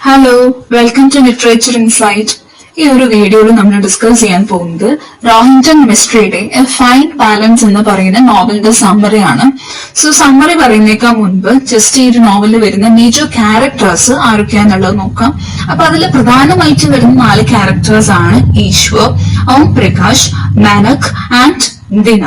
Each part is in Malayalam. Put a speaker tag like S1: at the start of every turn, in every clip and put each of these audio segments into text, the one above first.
S1: Hello, welcome to literature insight. ഈ ഒരു വീഡിയോയിൽ നമ്മൾ ഡിസ്കസ് ചെയ്യാൻ പോകുന്നത് റോഹിൻടൺ മിസ്ട്രിയുടെ എ ഫൈൻ ബാലൻസ് എന്ന് പറയുന്ന നോവലിന്റെ സമ്മറി ആണ്. സോ സമ്മറി പറയുന്നേക്കാൾ മുൻപ് ജസ്റ്റ് ഈ ഒരു നോവലിൽ വരുന്ന മേജർ ക്യാരക്ടേഴ്സ് ആരൊക്കെയാന്നുള്ളത് നോക്കാം. അപ്പൊ അതിൽ പ്രധാനമായിട്ട് വരുന്ന 4 ക്യാരക്ടേഴ്സ് ആണ് ഈശ്വർ, ഓം പ്രകാശ്, മാനക് ആൻഡ് ദിന.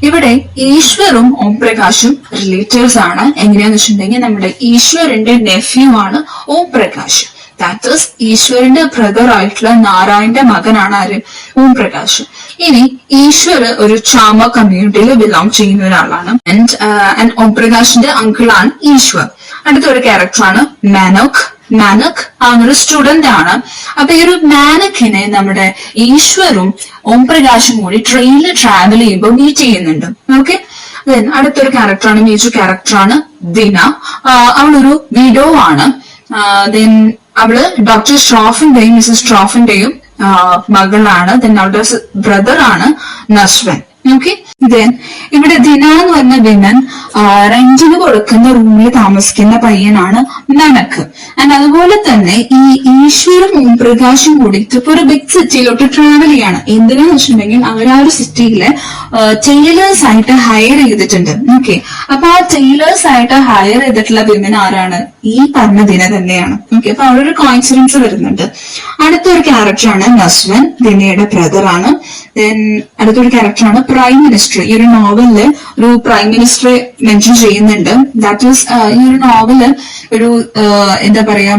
S1: ഇവിടെ ഈശ്വറും ഓം പ്രകാശും റിലേറ്റീവ്സ് ആണ്. എങ്ങനെയാന്ന് വെച്ചിട്ടുണ്ടെങ്കിൽ നമ്മുടെ ഈശ്വറിന്റെ നെഫ്യൂ ആണ് ഓം പ്രകാശ്. ദാറ്റ് ഈസ് ഈശ്വരന്റെ ബ്രദർ ആയിട്ടുള്ള നാരായണന്റെ മകനാണ് ആര്? ഓം പ്രകാശ്. ഇനി ഈശ്വർ ഒരു ചാമ കമ്മ്യൂണിറ്റിയിൽ ബിലോങ് ചെയ്യുന്ന ഒരാളാണ്. ആൻഡ് ഓം പ്രകാശിന്റെ അങ്കിളാണ് ഈശ്വർ. അടുത്തൊരു ക്യാരക്ടറാണ് മാനക് ഒരു സ്റ്റുഡന്റ് ആണ്. അപ്പൊ ഈ ഒരു മാനക്കിനെ നമ്മുടെ ഈശ്വറും ഓം പ്രകാശും കൂടി ട്രെയിനിൽ ട്രാവൽ ചെയ്യുമ്പോൾ മീറ്റ് ചെയ്യുന്നുണ്ട്. ഓക്കെ, അടുത്തൊരു ക്യാരക്ടറാണ്, മേജർ ക്യാരക്ടറാണ് ദിന. അവളൊരു വിഡോ ആണ്. ദെൻ അവള് ഡോക്ടർ സ്ട്രോഫിന്റെയും മിസസ് സ്ട്രോഫിന്റെയും മകളാണ്. ദെൻ അവളുടെ ബ്രദർ ആണ് നസ്വൻ. ഓക്കെ, ദെൻ ഇവിടെ ദിന എന്ന് പറഞ്ഞ വിമൻ റെന്റിന് കൊടുക്കുന്ന റൂമിൽ താമസിക്കുന്ന പയ്യനാണ് മനക്ക്. ആൻഡ് അതുപോലെ തന്നെ ഈ ഈശ്വരും ഓം പ്രകാശും കൂടിയിട്ട് ഇപ്പൊ ഒരു ബിഗ് സിറ്റിയിലോട്ട് ട്രാവൽ ചെയ്യാണ്. എന്തിനാന്ന് വെച്ചിട്ടുണ്ടെങ്കിൽ അവർ ആ ഒരു സിറ്റിയിലെ ടെയിലേഴ്സ് ആയിട്ട് ഹയർ ചെയ്തിട്ടുണ്ട്. ഓക്കെ, അപ്പൊ ആ ടെയിലേഴ്സ് ആയിട്ട് ഹയർ ചെയ്തിട്ടുള്ള വിമൻ ആരാണ്? ഈ പറഞ്ഞ ദിന തന്നെയാണ്. ഓക്കെ, അപ്പൊ അവിടെ ഒരു കോയിൻസിഡൻസ് വരുന്നുണ്ട്. അടുത്തൊരു ക്യാരക്ടറാണ് നസ്വൻ, ദിനയുടെ ബ്രദർ ആണ്. ദെൻ അടുത്തൊരു ക്യാരക്ടറാണ് പ്രൈം മിനിസ്റ്റർ. ഈ ഒരു നോവലില് ഒരു പ്രൈം മിനിസ്റ്ററെ മെൻഷൻ ചെയ്യുന്നുണ്ട്. ദാറ്റ് ഈസ് ഈ ഒരു നോവല് ഒരു എന്താ പറയാ,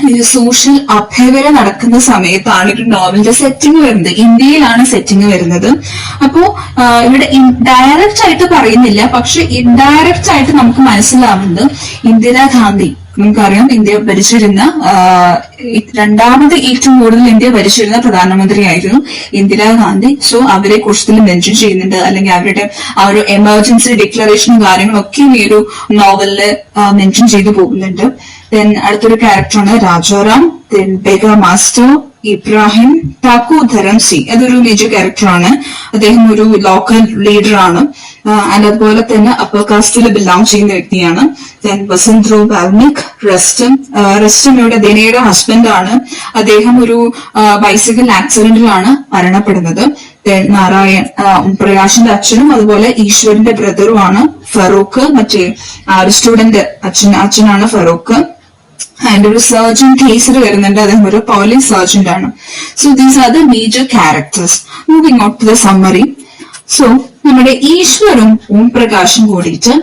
S1: ഒരു സോഷ്യൽ അഭ്യവര നടക്കുന്ന സമയത്താണ് ഒരു നോവലിന്റെ സെറ്റിംഗ് വരുന്നത്. ഇന്ത്യയിലാണ് സെറ്റിംഗ് വരുന്നത്. അപ്പോ ഇവിടെ ഡയറക്റ്റ് ആയിട്ട് പറയുന്നില്ല, പക്ഷെ ഇൻഡയറക്റ്റ് ആയിട്ട് നമുക്ക് മനസ്സിലാവുന്നത് ഇന്ദിരാഗാന്ധി, നമുക്കറിയാം ഇന്ത്യ ഭരിച്ചിരുന്ന രണ്ടാമത് ഏറ്റവും കൂടുതൽ ഇന്ത്യ ഭരിച്ചിരുന്ന പ്രധാനമന്ത്രിയായിരുന്നു ഇന്ദിരാഗാന്ധി. സോ അവരെ കുറിച്ച് മെൻഷൻ ചെയ്യുന്നുണ്ട്, അല്ലെങ്കിൽ അവരുടെ ആ ഒരു എമർജൻസി ഡിക്ലറേഷനും കാര്യങ്ങളൊക്കെ ഈ ഒരു നോവലില് മെൻഷൻ ചെയ്തു പോകുന്നുണ്ട്. ദെൻ അടുത്തൊരു ക്യാരക്ടറാണ് രാജാറാം. ദെൻ ബേഗ മാസ്റ്റർ, ഇബ്രാഹിം, താക്കു ധരംസി, അതൊരു മേജർ ക്യാരക്ടറാണ്. അദ്ദേഹം ഒരു ലോക്കൽ ലീഡർ ആണ്. ആൻഡ് അതുപോലെ തന്നെ അപ്പർ കാസ്റ്റിൽ ബിലോങ് ചെയ്യുന്ന വ്യക്തിയാണ്. ദെൻ വസന്ത് വാൽമീക്, റെസ്റ്റം ഇവിടെ ദിനയുടെ ഹസ്ബൻഡ് ആണ്. അദ്ദേഹം ഒരു ബൈസിക്കിൾ ആക്സിഡന്റിലാണ് മരണപ്പെടുന്നത്. നാരായൺ പ്രകാശിന്റെ അച്ഛനും അതുപോലെ ഈശ്വരന്റെ ബ്രദറുമാണ്. ഫറൂഖ്, മറ്റേ സ്റ്റുഡന്റ് അച്ഛനാണ് ഫറൂഖ്. ആൻഡ് ഒരു സർജൻ കേസിൽ വരുന്നുണ്ട്, അദ്ദേഹം ഒരു പോലീസ് സർജന്റ് ആണ്. So these are the major characters. Moving out to the summary. So നമ്മുടെ ഈശ്വറും ഓം പ്രകാശും കൂടിയിട്ട്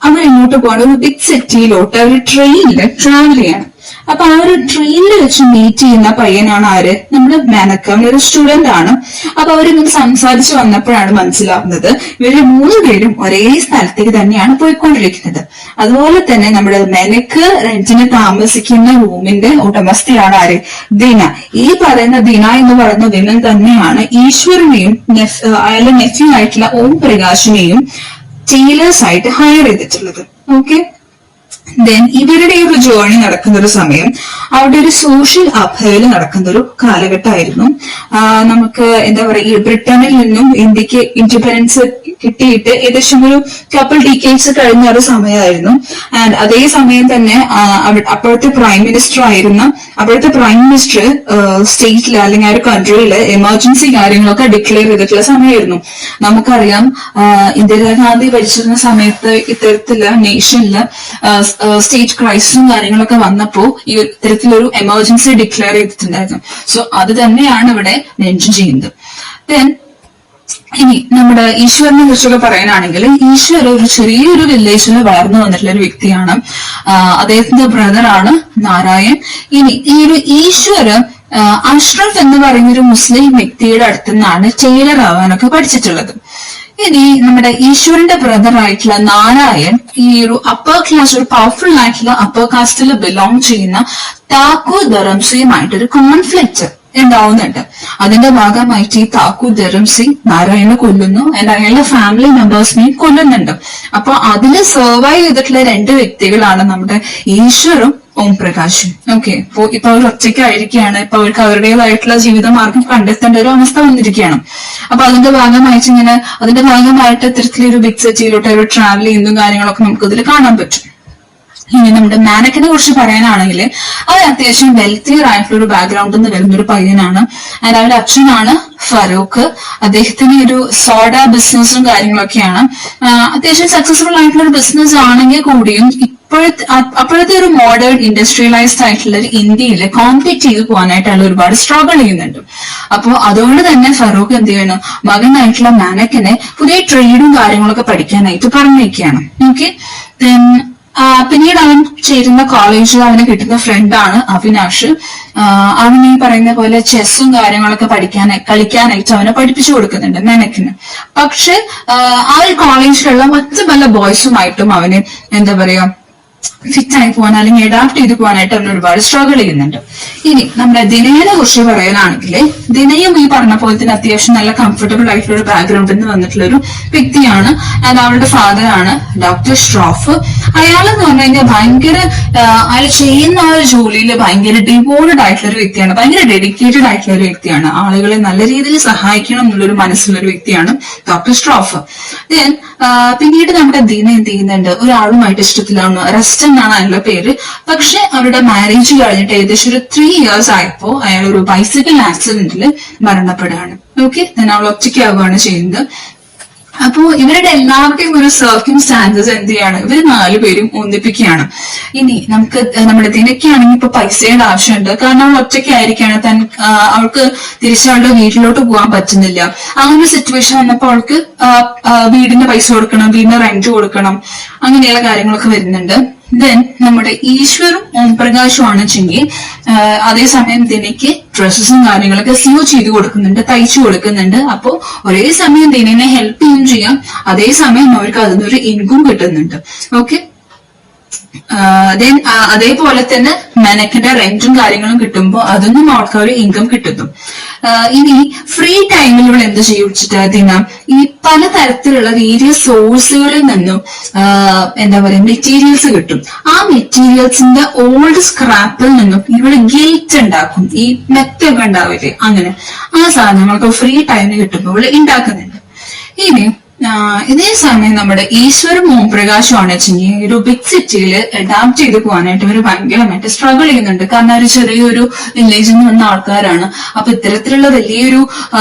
S1: അവർ ഇങ്ങോട്ട് പോകണം. ഒരു ബിഗ് സിറ്റിയിലോട്ട് അവർ ട്രെയിനിൽ ട്രാവൽ ചെയ്യണം. അപ്പൊ ആ ഒരു ട്രെയിനിൽ വെച്ച് മീറ്റ് ചെയ്യുന്ന പയ്യനാണ് ആര്? നമ്മുടെ മാനക്ക, ഒരു സ്റ്റുഡന്റ് ആണ്. അപ്പൊ അവരിങ്ങനെ സംസാരിച്ച് വന്നപ്പോഴാണ് മനസ്സിലാവുന്നത് ഇവര് 3 പേരും ഒരേ സ്ഥലത്തേക്ക് തന്നെയാണ് പോയിക്കൊണ്ടിരിക്കുന്നത്. അതുപോലെ തന്നെ നമ്മുടെ മെനക്ക് റെന്റിന് താമസിക്കുന്ന റൂമിന്റെ ഉടമസ്ഥയാണ് ആര്? ദിന. ഈ പറയുന്ന ദിന എന്ന് പറയുന്ന വിമൻ തന്നെയാണ് ഈശ്വരനെയും അയാളുടെ നെഫ്യൂ ആയിട്ടുള്ള ഓം പ്രകാശിനെയും ടെയിലേഴ്സ് ആയിട്ട് ഹയർ ചെയ്തിട്ടുള്ളത്. ഓക്കെ, ദെൻ ഇവരുടെ ഒരു ജേർണി നടക്കുന്ന ഒരു സമയം അവിടെ ഒരു സോഷ്യൽ അഭ്യവൽ നടക്കുന്ന ഒരു കാലഘട്ടമായിരുന്നു. നമുക്ക് എന്താ പറയുക, ഈ ബ്രിട്ടനിൽ നിന്നും ഇന്ത്യക്ക് ഇൻഡിപെൻഡൻസ് കിട്ടിയിട്ട് ഏകദേശം ഒരു കപ്പിൾ ഡിക്കേഡ്സ് കഴിഞ്ഞ ഒരു സമയമായിരുന്നു. ആൻഡ് അതേ സമയം തന്നെ അപ്പോഴത്തെ പ്രൈം മിനിസ്റ്റർ സ്റ്റേറ്റിൽ അല്ലെങ്കിൽ ആ ഒരു കൺട്രിയില് എമർജൻസി കാര്യങ്ങളൊക്കെ ഡിക്ലെയർ ചെയ്തിട്ടുള്ള സമയമായിരുന്നു. നമുക്കറിയാം ഇന്ദിരാഗാന്ധി ഭരിച്ചിരുന്ന സമയത്ത് ഇത്തരത്തില് നേഷനില് സ്റ്റേറ്റ് ക്രൈസിസും കാര്യങ്ങളൊക്കെ വന്നപ്പോ ഈ ഇത്തരത്തിലൊരു എമർജൻസി ഡിക്ലെയർ ചെയ്തിട്ടുണ്ടായിരുന്നു. സോ അത് തന്നെയാണ് ഇവിടെ മെൻഷൻ ചെയ്യുന്നത്. ദെൻ ഇനി നമ്മുടെ ഈശ്വരനെ കുറിച്ചൊക്കെ പറയാനാണെങ്കിൽ ഈശ്വർ ഒരു ചെറിയൊരു വില്ലേജിൽ വളർന്നു വന്നിട്ടുള്ള ഒരു വ്യക്തിയാണ്. അദ്ദേഹത്തിന്റെ ബ്രദറാണ് നാരായൺ. ഇനി ഈ ഒരു ഈശ്വർ അഷ്റഫ് എന്ന് പറയുന്ന ഒരു മുസ്ലിം വ്യക്തിയുടെ അടുത്ത് നിന്നാണ് ടൈലർ ആവാനൊക്കെ പഠിച്ചിട്ടുള്ളത്. ഇനി നമ്മുടെ ഈശ്വരന്റെ ബ്രദർ ആയിട്ടുള്ള നാരായൺ ഈ ഒരു അപ്പർ ക്ലാസ്, ഒരു പവർഫുൾ ആയിട്ടുള്ള അപ്പർ കാസ്റ്റിൽ ബിലോങ് ചെയ്യുന്ന താക്കു ധരംസിയുമായിട്ടൊരു കോൺഫ്ലിക്റ്റ് ഉണ്ടാവുന്നുണ്ട്. അതിന്റെ ഭാഗമായിട്ട് ഈ താക്കു ധരംസി നാരായണനെ കൊല്ലുന്നു, ആൻഡ് അയാളുടെ ഫാമിലി മെമ്പേഴ്സിനെയും കൊല്ലുന്നുണ്ട്. അപ്പൊ അതില് സർവൈവ് ചെയ്തിട്ടുള്ള 2 വ്യക്തികളാണ് നമ്മുടെ ഈശ്വറും ഓം പ്രകാശും. ഓക്കെ, ഇപ്പൊ അവർ ഒറ്റയ്ക്കായിരിക്കുകയാണ്. ഇപ്പൊ അവർക്ക് അവരുടേതായിട്ടുള്ള ജീവിതമാർഗം കണ്ടെത്തേണ്ട ഒരു അവസ്ഥ വന്നിരിക്കുകയാണ്. അപ്പൊ അതിന്റെ ഭാഗമായിട്ട് ഇത്തരത്തിലൊരു ബിഗ് സിറ്റിയിലോട്ട് അവർ ട്രാവൽ ചെയ്യുന്നതും കാര്യങ്ങളൊക്കെ നമുക്ക് ഇതിൽ കാണാൻ പറ്റും. ഇനി നമ്മുടെ മാനക്കിനെ കുറിച്ച് പറയാനാണെങ്കിൽ അവർ അത്യാവശ്യം വെൽത്തിയർ ആയിട്ടുള്ള ഒരു ബാക്ക്ഗ്രൗണ്ടിൽ നിന്ന് വരുന്ന ഒരു പയ്യനാണ്. ആൻഡ് അവരുടെ അച്ഛനാണ് ഫറൂഖ്. അദ്ദേഹത്തിന് ഒരു സോഡ ബിസിനസ്സും കാര്യങ്ങളൊക്കെയാണ്. അത്യാവശ്യം സക്സസ്ഫുൾ ആയിട്ടുള്ള ഒരു ബിസിനസ് ആണെങ്കിൽ കൂടിയും അപ്പോഴത്തെ ഒരു മോഡേൺ ഇൻഡസ്ട്രിയലൈസ്ഡ് ആയിട്ടുള്ള ഒരു ഇന്ത്യയിൽ കോമ്പീറ്റ് ചെയ്ത് പോകാനായിട്ട് അയാൾ ഒരുപാട് സ്ട്രഗിൾ ചെയ്യുന്നുണ്ട്. അപ്പോൾ അതുകൊണ്ട് തന്നെ ഫറൂഖ് എന്ത് ചെയ്യണം, മകനായിട്ടുള്ള മാനക്കിനെ പുതിയ ട്രേഡും കാര്യങ്ങളൊക്കെ പഠിക്കാനായിട്ട് പറഞ്ഞേക്കാണ്. ഓക്കെ, പിന്നീട് അവൻ ചേരുന്ന കോളേജിൽ അവന് കിട്ടുന്ന ഫ്രണ്ടാണ് അവിനാഷ്. അവൻ ഈ പറയുന്ന പോലെ ചെസ്സും കാര്യങ്ങളൊക്കെ കളിക്കാനായിട്ട് അവനെ പഠിപ്പിച്ചു കൊടുക്കുന്നുണ്ട് മെനക്കിന്. പക്ഷെ ആ ഒരു കോളേജിലുള്ള മറ്റു പല ബോയ്സുമായിട്ടും അവന് എന്താ പറയാ ഫിറ്റ് ആയി പോകാൻ അല്ലെങ്കിൽ അഡാപ്റ്റ് ചെയ്ത് പോകാനായിട്ട് അവൻ ഒരുപാട് സ്ട്രഗിൾ ചെയ്യുന്നുണ്ട്. ഇനി നമ്മുടെ ദിനയെ കുറിച്ച് പറയാനാണെങ്കിൽ ദിനയും ഈ പറഞ്ഞ പോലെ തന്നെ അത്യാവശ്യം നല്ല കംഫർട്ടബിൾ ആയിട്ടുള്ള ഒരു ബാക്ക്ഗ്രൗണ്ടിൽ നിന്ന് വന്നിട്ടുള്ള ഒരു വ്യക്തിയാണ്. ആൻഡ് അവളുടെ ഫാദർ ആണ് ഡോക്ടർ ഷ്രോഫ്. അയാളെന്ന് പറഞ്ഞു കഴിഞ്ഞാൽ ഭയങ്കര അയാൾ ചെയ്യുന്ന ആ ഒരു ജോലിയിൽ ഭയങ്കര ഡിവോട്ടഡ് ആയിട്ടുള്ള ഒരു വ്യക്തിയാണ്, ഭയങ്കര ഡെഡിക്കേറ്റഡ് ആയിട്ടുള്ള ഒരു വ്യക്തിയാണ്. ആളുകളെ നല്ല രീതിയിൽ സഹായിക്കണം എന്നുള്ളൊരു മനസ്സുള്ള ഒരു വ്യക്തിയാണ് ഡോക്ടർ ഷ്രോഫ്. ദെൻ പിന്നീട് നമ്മുടെ ദിന എന്ത് ചെയ്യുന്നുണ്ട്, ഒരാളുമായിട്ട് ഇഷ്ടത്തിലാണ്, റെസ്റ്റ് എന്നാണ് അയാളുടെ പേര്. പക്ഷെ അവരുടെ മാരേജ് കഴിഞ്ഞിട്ട് ഏകദേശം ഒരു 3 years ആയപ്പോ അയാൾ ഒരു ബൈസിക്കിൾ ആക്സിഡന്റിൽ മരണപ്പെടുകയാണ്. ഓക്കെ, അവൾ ഒറ്റയ്ക്കാവുകയാണ് ചെയ്യുന്നത്. അപ്പോ ഇവരുടെ എല്ലാവരുടെയും ഒരു സർക്കിംസ്റ്റാൻസസ് എന്ത് ചെയ്യാണ്, ഇവർ 4 പേരും ഒന്നിപ്പിക്കുകയാണ്. ഇനി നമുക്ക് നമ്മുടെ ദിനയ്ക്കാണെങ്കിൽ ഇപ്പൊ പൈസയുടെ ആവശ്യമുണ്ട്. കാരണം അവൾ ഒറ്റയ്ക്കായിരിക്കാണ്, അവൾക്ക് തിരിച്ചവളുടെ വീട്ടിലോട്ട് പോകാൻ പറ്റുന്നില്ല. അങ്ങനെ ഒരു സിറ്റുവേഷൻ വന്നപ്പോൾ അവൾക്ക് വീടിന്റെ പൈസ കൊടുക്കണം, വീടിന്റെ റെന്റ് കൊടുക്കണം, അങ്ങനെയുള്ള കാര്യങ്ങളൊക്കെ വരുന്നുണ്ട്. ദെൻ നമ്മുടെ ഈശ്വറും ഓംപ്രകാശും ആണ് വെച്ചെങ്കിൽ അതേസമയം ദിനയ്ക്ക് ഡ്രസ്സസും കാര്യങ്ങളൊക്കെ സ്യൂ ചെയ്ത് കൊടുക്കുന്നുണ്ട്, തയ്ച്ചു കൊടുക്കുന്നുണ്ട്. അപ്പോ ഒരേ സമയം ദിനെ ഹെൽപ്പ് ചെയ്യും ചെയ്യാം, അതേസമയം അവർക്ക് അതിനൊരു ഇൻകം കിട്ടുന്നുണ്ട്. ഓക്കെ, ദെൻ അതേപോലെ തന്നെ മെനക്കിന്റെ റെന്റും കാര്യങ്ങളും കിട്ടുമ്പോൾ അതൊന്നും അവർക്ക് ഒരു ഇൻകം കിട്ടുന്നു. ഇനി ഫ്രീ ടൈമിൽ ഇവിടെ എന്ത് ചെയ്യിച്ചിട്ട് ദിന ഈ പലതരത്തിലുള്ള വേരിയസ് സോഴ്സുകളിൽ നിന്നും എന്താ പറയുക മെറ്റീരിയൽസ് കിട്ടും. ആ മെറ്റീരിയൽസിന്റെ ഓൾഡ് സ്ക്രാപ്പിൽ നിന്നും ഇവിടെ ഗിൽറ്റ് ഉണ്ടാക്കും. ഈ മെത്തൊക്കെ ഉണ്ടാവില്ലേ, അങ്ങനെ ആ സാധനങ്ങൾക്ക് ഫ്രീ ടൈമിൽ കിട്ടുമ്പോൾ ഇവിടെ ഉണ്ടാക്കുന്നുണ്ട്. ഇനി ഇതേ സമയം നമ്മുടെ ഈശ്വരും ഓംപ്രകാശുമാണ് വെച്ചെങ്കിൽ ഒരു ബിഗ് സിറ്റിയിൽ അഡാപ്റ്റ് ചെയ്ത് പോകാനായിട്ട് ഇവർ ഭയങ്കരമായിട്ട് സ്ട്രഗിൾ ചെയ്യുന്നുണ്ട്. കാരണം ഒരു ചെറിയൊരു വില്ലേജിൽ നിന്ന് വന്ന ആൾക്കാരാണ്. അപ്പൊ ഇത്തരത്തിലുള്ള വലിയൊരു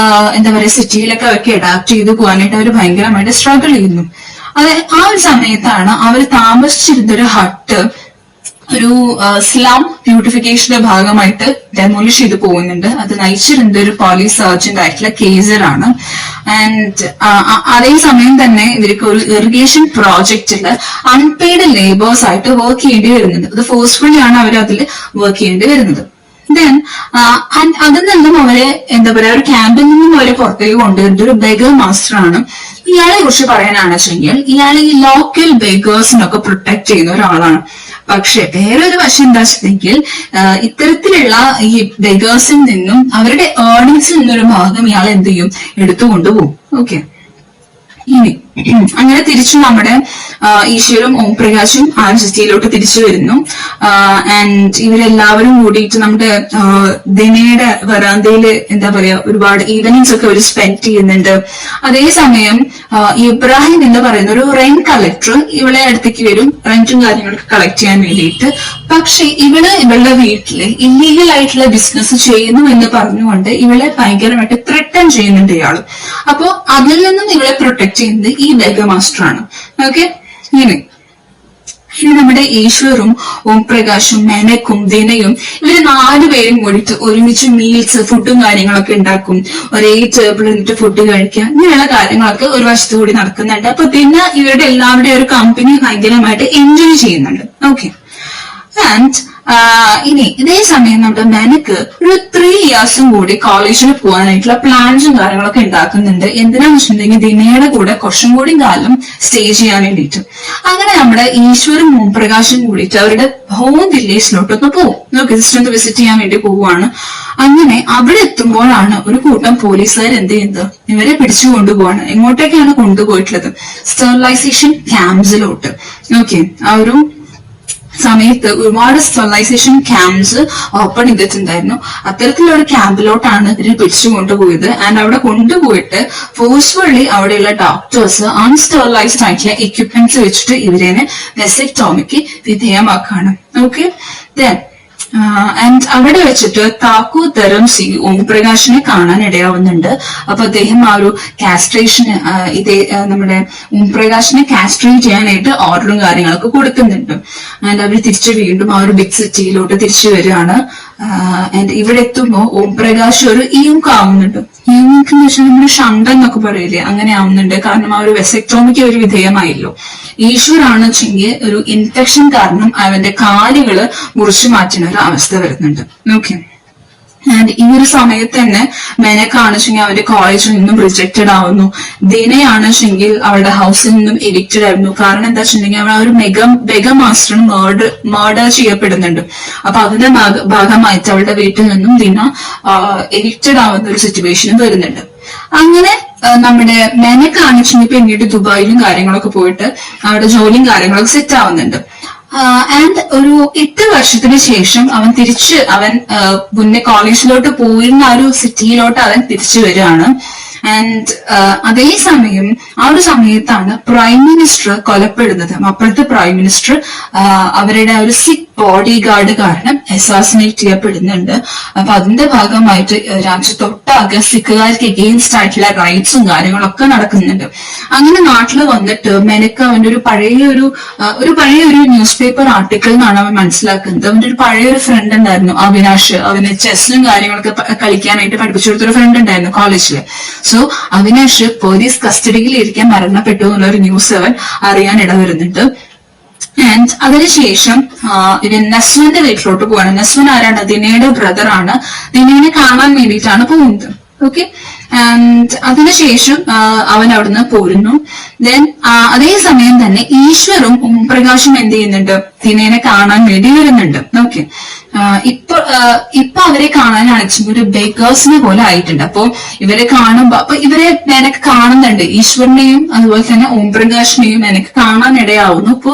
S1: എന്താ പറയുക സിറ്റിയിലൊക്കെ അവർക്ക് അഡാപ്റ്റ് ചെയ്ത് പോകാനായിട്ട് അവർ ഭയങ്കരമായിട്ട് സ്ട്രഗിൾ ചെയ്യുന്നു. അത് ആ ഒരു സമയത്താണ് അവർ താമസിച്ചിരുന്ന ഒരു ഹട്ട് ഒരു സ്ലം ബ്യൂട്ടിഫിക്കേഷന്റെ ഭാഗമായിട്ട് ഡെമോളിഷ് ചെയ്ത് പോകുന്നുണ്ട്. അത് നയിച്ചിരുന്നത് ഒരു പോലീസ് സർജന്റ് ആയിട്ടുള്ള കേസറാണ്. ആൻഡ് അതേസമയം തന്നെ ഇവർക്ക് ഒരു ഇറിഗേഷൻ പ്രോജക്റ്റില് അൺപെയ്ഡ് ലേബേഴ്സ് ആയിട്ട് വർക്ക് ചെയ്യേണ്ടി വരുന്നുണ്ട്. അത് ഫോഴ്സ്ഫുള്ളി ആണ് അവർ അതിൽ വർക്ക് ചെയ്യേണ്ടി വരുന്നത്. ദെൻ അതിൽ നിന്നും അവരെ എന്താ പറയാ ഒരു ക്യാമ്പിൽ നിന്നും അവരെ പുറത്തേക്ക് കൊണ്ടുവരുന്നത് ഒരു ബെഗർ മാസ്റ്റർ ആണ്. ഇയാളെ കുറിച്ച് പറയാനാണ് വെച്ചെങ്കിൽ ഇയാൾ ഈ ലോക്കൽ ബെഗേഴ്സിനൊക്കെ പ്രൊട്ടക്ട് ചെയ്യുന്ന ഒരാളാണ്. പക്ഷെ വേറൊരു വശം എന്താ വെച്ചിട്ടുണ്ടെങ്കിൽ ഇത്തരത്തിലുള്ള ഈ ബെഗേഴ്സിൽ നിന്നും അവരുടെ ഏർണിങ്സിൽ നിന്നൊരു ഭാഗം ഇയാൾ എന്ത് ചെയ്യും, എടുത്തുകൊണ്ടുപോകും. ഓക്കെ, ഇനി അങ്ങനെ തിരിച്ചു നമ്മുടെ ഈശ്വരും ഓംപ്രകാശും ആ സിറ്റിയിലോട്ട് തിരിച്ചു വരുന്നു. ആൻഡ് ഇവരെല്ലാവരും കൂടിയിട്ട് നമ്മുടെ ദിനയുടെ വരാന്തയില് എന്താ പറയാ ഒരുപാട് ഈവനിങ്സ് ഒക്കെ അവർ സ്പെൻഡ് ചെയ്യുന്നുണ്ട്. അതേസമയം ഇബ്രാഹിം എന്ന് പറയുന്ന ഒരു റെന്റ് കളക്ടർ ഇവളെ അടുത്തേക്ക് വരും റെന്റും കാര്യങ്ങളൊക്കെ കളക്ട് ചെയ്യാൻ വേണ്ടിയിട്ട്. പക്ഷെ ഇവളുടെ വീട്ടില് ഇല്ലീഗൽ ആയിട്ടുള്ള ബിസിനസ് ചെയ്യുന്നു എന്ന് പറഞ്ഞുകൊണ്ട് ഇവളെ ഭയങ്കരമായിട്ട് ത്രെട്ടൻ ചെയ്യുന്നുണ്ട് ഇയാള്. അപ്പോ അതിൽ നിന്നും ഇവളെ പ്രൊട്ടക്ട് ചെയ്യുന്നത് ഈ ബെഗർ മാസ്റ്റർ ആണ്. ഓക്കെ, ഇനി നമ്മുടെ ഈശ്വറും ഓംപ്രകാശും മെനക്കും ദിനയും ഇവര് 4 പേരും കൂടിയിട്ട് ഒരുമിച്ച് മീൽസ് ഫുഡും കാര്യങ്ങളൊക്കെ ഉണ്ടാക്കും. ഒരേ ടേബിളിൽ നിന്നിട്ട് ഫുഡ് കഴിക്കുക, ഇങ്ങനെയുള്ള കാര്യങ്ങളൊക്കെ ഒരു വശത്ത് കൂടി നടക്കുന്നുണ്ട്. അപ്പൊ ദിന ഇവരുടെ എല്ലാവരുടെയും ഒരു കമ്പനി ഭയങ്കരമായിട്ട് എൻജോയ് ചെയ്യുന്നുണ്ട്. ഓക്കെ, ആൻഡ് ഇനി ഇതേ സമയം നമ്മുടെ മെനക്ക് ഒരു 3 years കൂടി കോളേജിൽ പോകാനായിട്ടുള്ള പ്ലാൻസും കാര്യങ്ങളൊക്കെ ഉണ്ടാക്കുന്നുണ്ട്. എന്തിനാന്ന് വെച്ചിട്ടുണ്ടെങ്കിൽ ദിനയുടെ കൂടെ കുറച്ചും കൂടി കാലം സ്റ്റേ ചെയ്യാൻ വേണ്ടിയിട്ട്. അങ്ങനെ നമ്മുടെ ഈശ്വരും ഓംപ്രകാശും കൂടിയിട്ട് അവരുടെ ഹോം വില്ലേജിലോട്ടൊന്ന് പോകും. ജസ്റ്റ് ഒന്ന് വിസിറ്റ് ചെയ്യാൻ വേണ്ടി പോവുകയാണ്. അങ്ങനെ അവിടെ എത്തുമ്പോഴാണ് ഒരു കൂട്ടം പോലീസുകാർ എന്ത് ചെയ്യുന്നത്, ഇവരെ പിടിച്ചു കൊണ്ടുപോവാണ്. എങ്ങോട്ടേക്കാണ് കൊണ്ടുപോയിട്ടുള്ളത്, സ്റ്റെറിലൈസേഷൻ ക്യാമ്പ്സിലോട്ട്. ഓക്കെ, ആ ഒരു സമയത്ത് ഒരുപാട് സ്റ്റെറിലൈസേഷൻ ക്യാമ്പ്സ് ഓപ്പൺ ചെയ്തിട്ടുണ്ടായിരുന്നു. അത്തരത്തിലുള്ള ക്യാമ്പിലോട്ടാണ് ഇവരെ പിടിച്ചു കൊണ്ടുപോയത്. ആൻഡ് അവിടെ കൊണ്ടുപോയിട്ട് ഫോഴ്സ്ഫുള്ളി അവിടെയുള്ള ഡോക്ടേഴ്സ് അൺസ്റ്റെറിലൈസ്ഡ് ആയിട്ടുള്ള എക്യുപ്മെന്റ്സ് വെച്ചിട്ട് ഇവരെ വെസെക്ടോമിക്ക് വിധേയമാക്കാണ്. ഓക്കെ, ആൻഡ് അവിടെ വെച്ചിട്ട് താക്കു ധരം സിംഗ് ഓം പ്രകാശിനെ കാണാൻ ഇടയാവുന്നുണ്ട്. അപ്പൊ അദ്ദേഹം ആ ഒരു കാസ്ട്രേഷന് നമ്മുടെ ഓം പ്രകാശിനെ കാസ്ട്രേറ്റ് ചെയ്യാനായിട്ട് ഓർഡറും കാര്യങ്ങളൊക്കെ കൊടുക്കുന്നുണ്ട്. ആൻഡ് അവർ തിരിച്ചു വീണ്ടും ആ ഒരു ബിഗ് സിറ്റിയിലോട്ട് തിരിച്ചു വരികയാണ്. ആൻഡ് ഇവിടെ എത്തുമ്പോ ഓം പ്രകാശ് ഒരു ഇയുക്ക് ആവുന്നുണ്ട്. ഇയുക്ക് എന്ന് വെച്ചാൽ നമ്മുടെ ഷണ്ട എന്നൊക്കെ പറയില്ലേ, അങ്ങനെ ആവുന്നുണ്ട്. കാരണം ആ ഒരു വെസെക്ടോമിക്ക് ഒരു വിധേയമായല്ലോ. ഈശ്വരാണ് വെച്ചെങ്കിൽ ഒരു ഇൻഫെക്ഷൻ കാരണം അവന്റെ കാലുകള് മുറിച്ചു മാറ്റുന്ന ഒരു അവസ്ഥ വരുന്നുണ്ട്. ഓക്കെ, ആൻഡ് ഈ ഒരു സമയത്ത് തന്നെ മെനക്കാണെച്ചെങ്കിൽ അവന്റെ കോളേജിൽ നിന്നും റിജക്റ്റഡ് ആവുന്നു. ദിനയാണെച്ചെങ്കിൽ അവളുടെ ഹൗസിൽ നിന്നും എവിക്റ്റഡ് ആയിരുന്നു. കാരണം എന്താ വെച്ചിട്ടുണ്ടെങ്കിൽ അവൾ ആ ഒരു ബെഗ മാസ്റ്റർ മർഡർ ചെയ്യപ്പെടുന്നുണ്ട്. അപ്പൊ അതിന്റെ ഭാഗമായിട്ട് അവളുടെ വീട്ടിൽ നിന്നും ദിന എവിക്റ്റഡ് ആവുന്ന ഒരു സിറ്റുവേഷനും വരുന്നുണ്ട്. അങ്ങനെ നമ്മുടെ മെനക്കാണെച്ചെങ്കിൽ പിന്നീട് ദുബായിലും കാര്യങ്ങളൊക്കെ പോയിട്ട് അവിടെ ജോലിയും കാര്യങ്ങളൊക്കെ സെറ്റ് ആവുന്നുണ്ട്. ആൻഡ് ഒരു 8 വർഷത്തിന് ശേഷം അവൻ മുന്നേ കോളേജിലോട്ട് പോയിരുന്ന ആ ഒരു സിറ്റിയിലോട്ട് അവൻ തിരിച്ചു വരികയാണ്. ആൻഡ് അതേസമയം ആ ഒരു സമയത്താണ് പ്രൈം മിനിസ്റ്റർ കൊലപ്പെടുന്നത്. അപ്പോഴത്തെ പ്രൈം മിനിസ്റ്റർ അവരുടെ ഒരു സിഖ് ബോഡി ഗാർഡ് കാരണം അസാസിനേറ്റ് ചെയ്യപ്പെടുന്നുണ്ട്. അപ്പൊ അതിന്റെ ഭാഗമായിട്ട് രാജ്യത്തൊട്ടാകെ സിഖുകാർക്ക് എഗെയിൻസ്റ്റ് ആയിട്ടുള്ള റൈറ്റ്സും കാര്യങ്ങളൊക്കെ നടക്കുന്നുണ്ട്. അങ്ങനെ നാട്ടിൽ വന്നിട്ട് മെനക്ക് അവന്റെ ഒരു പഴയ ഒരു ന്യൂസ് പേപ്പർ ആർട്ടിക്കിൾ എന്നാണ് അവൻ മനസ്സിലാക്കുന്നത്. അവന്റെ ഒരു പഴയൊരു ഫ്രണ്ട് ഉണ്ടായിരുന്നു, അവിനാഷ്. അവന് ചെസ്സും കാര്യങ്ങളൊക്കെ കളിക്കാനായിട്ട് പഠിപ്പിച്ചു കൊടുത്തൊരു ഫ്രണ്ട് ഉണ്ടായിരുന്നു കോളേജില്. സോ അവിനാഷ് പോലീസ് കസ്റ്റഡിയിൽ ഇരിക്കാൻ മരണപ്പെട്ടു എന്നുള്ള ഒരു ന്യൂസ് അവൻ അറിയാൻ ഇടവരുന്നുണ്ട്. ആൻഡ് അതിനുശേഷം ഇവൻ നസ്വന്റെ വീട്ടിലോട്ട് പോവാണ്. നസ്വൻ ആരാണ്? ദിനയുടെ ബ്രദർ ആണ്. ദിനയെ കാണാൻ വേണ്ടിയിട്ടാണ് പോകുന്നത്. ഓക്കെ, ആൻഡ് അതിനുശേഷം അവൻ അവിടുന്ന് പോരുന്നു. ദെൻ അതേസമയം തന്നെ ഈശ്വറും ഓംപ്രകാശും എന്ത് ചെയ്യുന്നുണ്ട്? ദിനേനെ കാണാൻ വേണ്ടി വരുന്നുണ്ട്. ഓക്കെ, ഇപ്പൊ അവരെ കാണാനാണെങ്കിലും ഒരു ബേക്കേഴ്സിനെ പോലെ ആയിട്ടുണ്ട്. അപ്പൊ ഇവരെ കാണുമ്പോ ഇവരെ എനിക്ക് കാണുന്നുണ്ട്. ഈശ്വരനെയും അതുപോലെ തന്നെ ഓംപ്രകാശിനെയും എനിക്ക് കാണാൻ ഇടയാവുന്നു. അപ്പൊ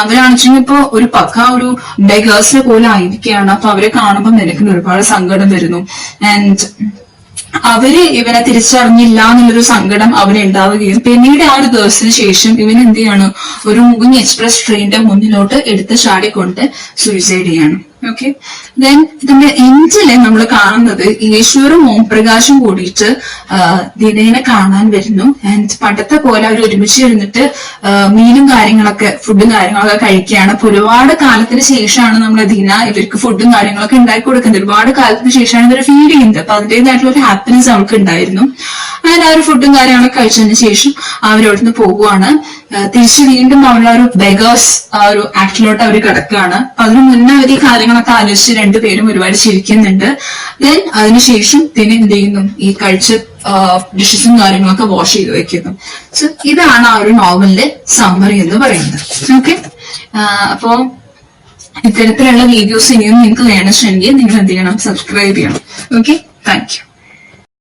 S1: അവരാണെങ്കിലും ഇപ്പൊ ഒരു ഒരു ബേക്കേഴ്സിനെ പോലെ ആയിരിക്കുകയാണ്. അപ്പൊ അവരെ കാണുമ്പോൾ എനിക്ക് ഒരുപാട് സങ്കടം വരുന്നു. ആൻഡ് അവര് ഇവനെ തിരിച്ചറിഞ്ഞില്ല എന്നുള്ളൊരു സങ്കടം അവനുണ്ടാവുകയും പിന്നീട് ആ ഒരു ദിവസത്തിന് ശേഷം ഇവൻ എന്ത് ചെയ്യാണ്? ഒരു മുങ്ങിഞ്ഞ എക്സ്പ്രസ് ട്രെയിനിന്റെ മുന്നിലോട്ട് എടുത്ത് ചാടിക്കൊണ്ട് സൂയിസൈഡ് ചെയ്യാണ്. ഓക്കെ, ദെൻ ഇതിന്റെ എൻഡില് നമ്മൾ കാണുന്നത് ഈശ്വറും ഓംപ്രകാശും കൂടിയിട്ട് ദിനേനെ കാണാൻ വരുന്നു. ആൻഡ് പണ്ടത്തെ പോലെ അവർ ഒരുമിച്ച് ഇരുന്നിട്ട് മീനും കാര്യങ്ങളൊക്കെ ഫുഡും കാര്യങ്ങളൊക്കെ കഴിക്കുകയാണ്. അപ്പൊ ഒരുപാട് കാലത്തിന് ശേഷമാണ് നമ്മുടെ ദിന ഇവർക്ക് ഫുഡും കാര്യങ്ങളൊക്കെ ഉണ്ടാക്കി കൊടുക്കുന്നത്. ഒരുപാട് കാലത്തിന് ശേഷമാണ് ഇവർ ഫീൽ ചെയ്യുന്നത്. അപ്പൊ അതിൻ്റെതായിട്ടുള്ള ഒരു ഹാപ്പിനെസ് അവൾക്ക് ഉണ്ടായിരുന്നു. അങ്ങനെ ആ ഒരു ഫുഡും കാര്യങ്ങളൊക്കെ കഴിച്ചതിന് ശേഷം അവരവിടുന്ന് പോകുവാണ്. തിരിച്ചു വീണ്ടും അവരുടെ ഒരു ബെഗേഴ്സ് ആ ഒരു ആക്ടിലോട്ട് അവർ കിടക്കുകയാണ്. അപ്പൊ അതിന് മുന്നേ അവർ ഈ കാര്യങ്ങളൊക്കെ ആലോചിച്ച് രണ്ടുപേരും ഒരുപാട് ചിരിക്കുന്നുണ്ട്. ദെൻ അതിനുശേഷം പിന്നെ എന്ത് ചെയ്യുന്നു? ഈ കഴിച്ച ഡിഷസും കാര്യങ്ങളൊക്കെ വാഷ് ചെയ്ത് വെക്കുന്നു. സോ ഇതാണ് ആ ഒരു നോവലിന്റെ സമ്മറി എന്ന് പറയുന്നത്. ഓക്കെ, അപ്പോ ഇത്തരത്തിലുള്ള വീഡിയോസ് ഇനിയും നിങ്ങൾക്ക് വേണമെങ്കിൽ നിങ്ങൾ എന്ത് ചെയ്യണം? സബ്സ്ക്രൈബ് ചെയ്യണം. Okay, thank you.